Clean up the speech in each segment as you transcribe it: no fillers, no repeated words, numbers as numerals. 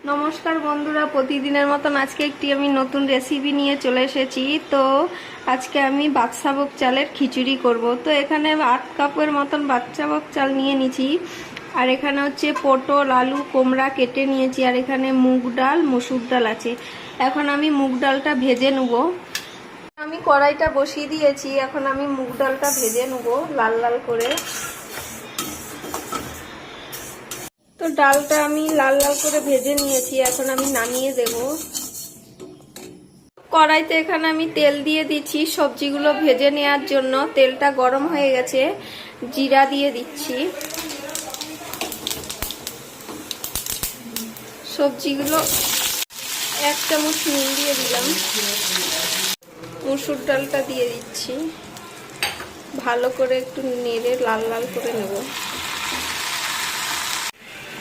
নমস্কার বন্ধুরা, প্রতিদিনের মতন আজকে একটি আমি নতুন রেসিপি নিয়ে চলে এসেছি। তো আজকে আমি বাদশাভোগ চালের খিচুড়ি করব। তো এখানে 8 কাপের মতন বাদশাভোগ চাল নিয়ে নিয়েছি, আর এখানে হচ্ছে পটল, আলু, কুমড়া কেটে নিয়েছি, আর এখানে মুগ ডাল, মসুর ডাল আছে। এখন আমি মুগ ডালটা ভেজে নেব। আমি কড়াইটা বসিয়ে দিয়েছি, এখন আমি মুগ ডালটা ভেজে নেব লাল লাল করে। তো ডালটা আমি লাল লাল করে ভেজে নিয়েছি, এখন আমি নামিয়ে দেব। কড়াইতে এখানে আমি তেল দিয়ে দিচ্ছি সবজিগুলো ভেজে নেওয়ার জন্য। তেলটা গরম হয়ে গেছে, জিরা দিয়ে দিচ্ছি। সবজিগুলো 1 চামচ নুন দিয়ে দিলাম। মসুর ডালটা দিয়ে দিচ্ছি, ভালো করে একটু নেড়ে লাল লাল করে নেব।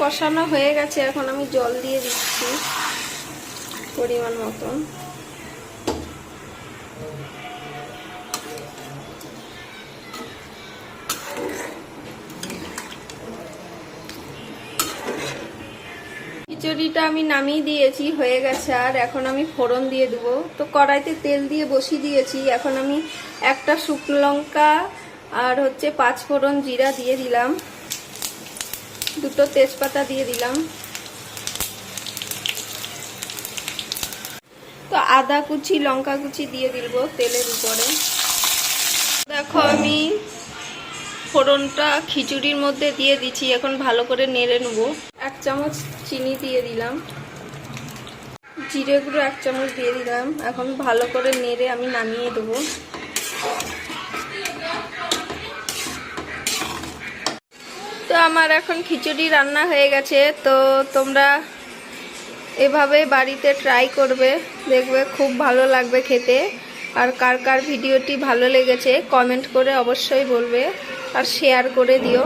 কষানো হয়ে গেছে, এখন আমি জল দিয়ে দিচ্ছি পরিমাণ মতন। খিচুড়িটা আমি নামিয়ে দিয়েছি, হয়ে গেছে। আর এখন আমি ফোড়ন দিয়ে দেবো। তো কড়াইতে তেল দিয়ে বসিয়ে দিয়েছি, এখন আমি একটা শুকনো লঙ্কা আর হচ্ছে 5 ফোড়ন জিরা দিয়ে দিলাম, 2টো তেজপাতা দিয়ে দিলাম। তো আদা কুচি, লঙ্কা কুচি দিয়ে দিব তেলের উপরে। দেখো আমি ফোড়নটা খিচুড়ির মধ্যে দিয়ে দিচ্ছি, এখন ভালো করে নেড়ে নেব। 1 চামচ চিনি দিয়ে দিলাম, জিরে গুঁড়ো 1 চামচ দিয়ে দিলাম। এখন ভালো করে নেড়ে আমি নামিয়ে দেবো। তো আমার এখন খিচুড়ি রান্না হয়ে গেছে। তো তোমরা এভাবে বাড়িতে ট্রাই করবে, দেখবে খুব ভালো লাগবে খেতে। আর কার কার ভিডিওটি ভালো লেগেছে কমেন্ট করে অবশ্যই বলবে, আর শেয়ার করে দিও।